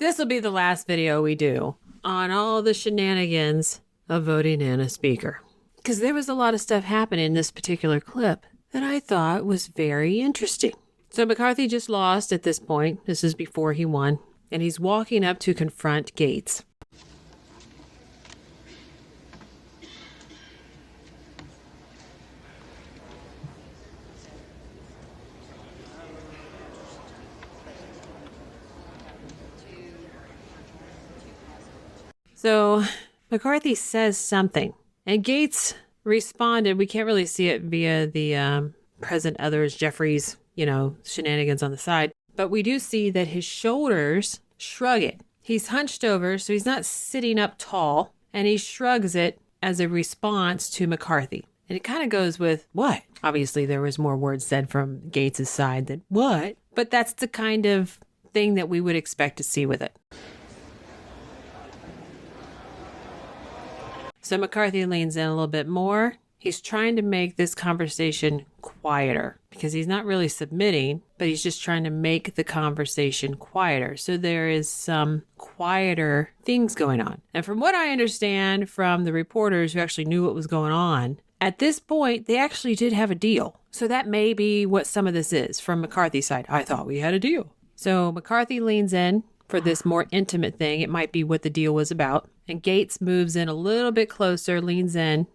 This will be the last video we do on all the shenanigans of voting in a speaker. Because there was a lot of stuff happening in this particular clip that I thought was very interesting. So McCarthy just lost at this point. This is before he won. And he's walking up to confront Gaetz. So McCarthy says something, and Gaetz responded. We can't really see it via the present others, Jeffrey's, shenanigans on the side. But we do see that his shoulders shrug it. He's hunched over, so he's not sitting up tall, and he shrugs it as a response to McCarthy. And it kind of goes with, what? Obviously, there was more words said from Gaetz' side than what? But that's the kind of thing that we would expect to see with it. So McCarthy leans in a little bit more. He's trying to make this conversation quieter because he's not really submitting, but he's just trying to make the conversation quieter. So there is some quieter things going on. And from what I understand from the reporters who actually knew what was going on, at this point, they actually did have a deal. So that may be what some of this is from McCarthy's side. I thought we had a deal. So McCarthy leans in for this more intimate thing. It might be what the deal was about. And Gaetz moves in a little bit closer, leans in.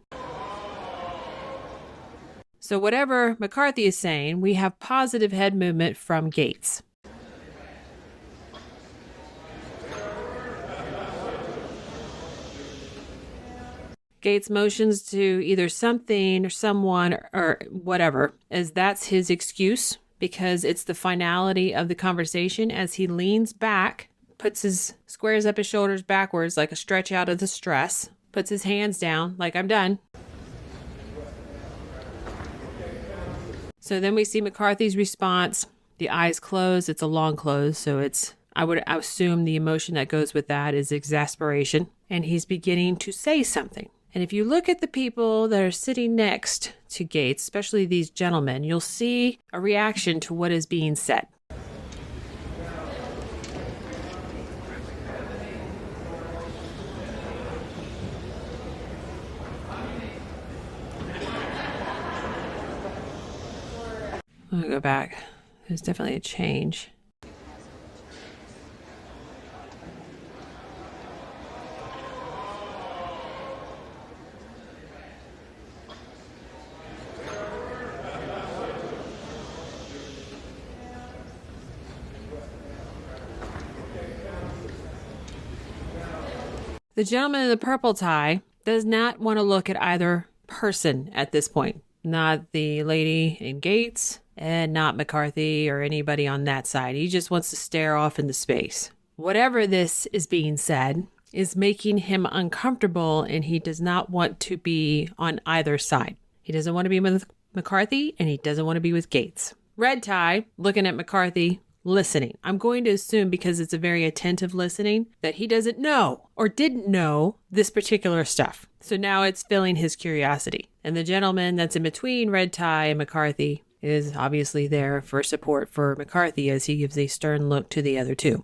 So whatever McCarthy is saying, we have positive head movement from Gaetz. Gaetz motions to either something or someone or whatever, as that's his excuse, because it's the finality of the conversation as he leans back, squares up his shoulders backwards like a stretch out of the stress, puts his hands down like I'm done. So then we see McCarthy's response. The eyes close. It's a long close. So I would assume the emotion that goes with that is exasperation. And he's beginning to say something. And if you look at the people that are sitting next to Gaetz, especially these gentlemen, you'll see a reaction to what is being said. I'm going to go back. There's definitely a change. The gentleman in the purple tie does not want to look at either person at this point. Not the lady in Gaetz and not McCarthy or anybody on that side. He just wants to stare off into space. Whatever this is being said is making him uncomfortable, and he does not want to be on either side. He doesn't want to be with McCarthy, and he doesn't want to be with Gaetz. Red tie, looking at McCarthy, listening. I'm going to assume, because it's a very attentive listening, that he doesn't know or didn't know this particular stuff. So now it's filling his curiosity. And the gentleman that's in between red tie and McCarthy is obviously there for support for McCarthy as he gives a stern look to the other two.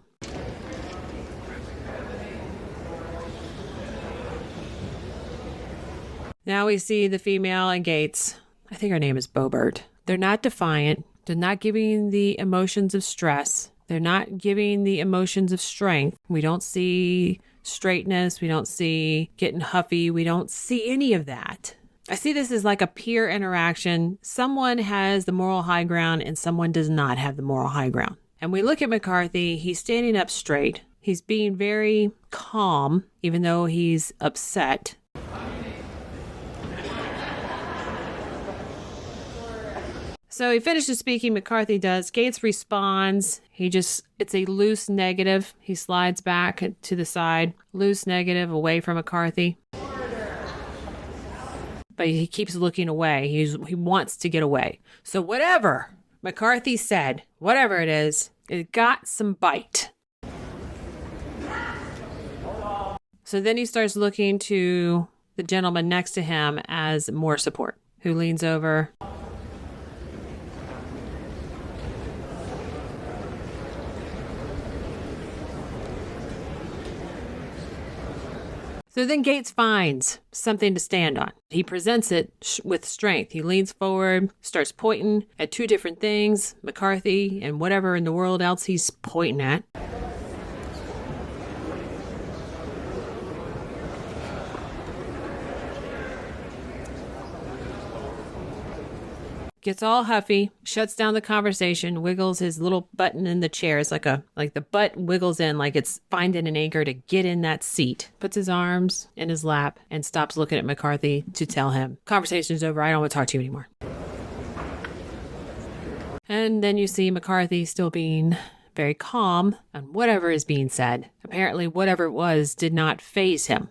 Now we see the female and Gaetz. I think her name is Bombard. They're not defiant. They're not giving the emotions of stress. They're not giving the emotions of strength. We don't see straightness. We don't see getting huffy. We don't see any of that. I see this as like a peer interaction. Someone has the moral high ground and someone does not have the moral high ground. And we look at McCarthy. He's standing up straight. He's being very calm, even though he's upset. So he finishes speaking, McCarthy does. Gaetz responds. It's a loose negative. He slides back to the side. Loose negative away from McCarthy. But he keeps looking away. He wants to get away. So whatever McCarthy said, whatever it is, it got some bite. So then he starts looking to the gentleman next to him as more support, who leans over. So then Gaetz finds something to stand on. He presents it with strength. He leans forward, starts pointing at two different things, McCarthy and whatever in the world else he's pointing at. Gets all huffy, shuts down the conversation, wiggles his little button in the chair. It's like the butt wiggles in like it's finding an anchor to get in that seat. Puts his arms in his lap and stops looking at McCarthy to tell him, conversation's over, I don't want to talk to you anymore. And then you see McCarthy still being very calm on whatever is being said. Apparently whatever it was did not faze him.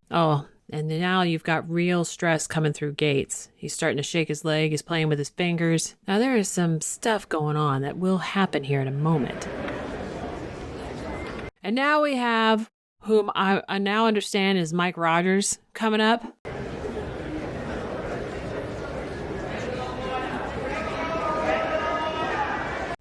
Oh, and now you've got real stress coming through Gaetz. He's starting to shake his leg. He's playing with his fingers. Now, there is some stuff going on that will happen here in a moment. And now we have, whom I now understand is Mike Rogers coming up.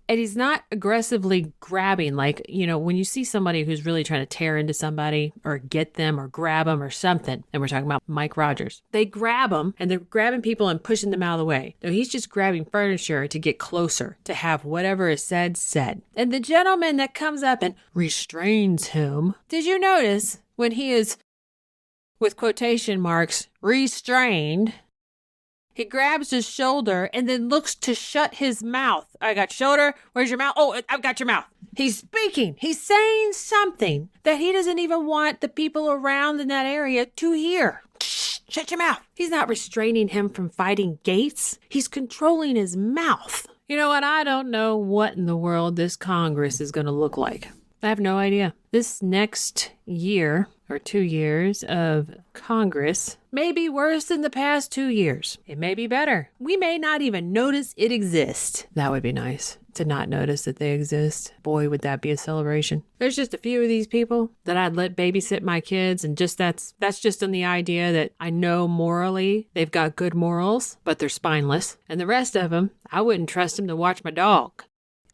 And he's not aggressively grabbing, like, when you see somebody who's really trying to tear into somebody or get them or grab them or something, and we're talking about Mike Rogers, they grab them and they're grabbing people and pushing them out of the way. No, he's just grabbing furniture to get closer, to have whatever is said. And the gentleman that comes up and restrains him, did you notice when he is, with quotation marks, restrained, he grabs his shoulder and then looks to shut his mouth. I got shoulder. Where's your mouth? Oh, I've got your mouth. He's speaking. He's saying something that he doesn't even want the people around in that area to hear. Shh, shut your mouth. He's not restraining him from fighting Gaetz. He's controlling his mouth. You know what? I don't know what in the world this Congress is going to look like. I have no idea. This next year or 2 years of Congress may be worse than the past 2 years. It may be better. We may not even notice it exists. That would be nice, to not notice that they exist. Boy, would that be a celebration. There's just a few of these people that I'd let babysit my kids, and just that's just on the idea that I know morally they've got good morals, but they're spineless. And the rest of them, I wouldn't trust them to watch my dog.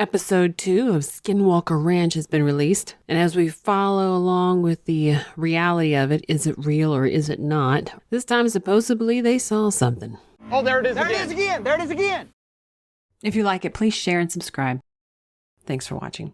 Episode 2 of Skinwalker Ranch has been released, and as we follow along with the reality of it, is it real or is it not? This time, supposedly, they saw something. Oh, there it is again. There it is again. There it is again. If you like it, please share and subscribe. Thanks for watching.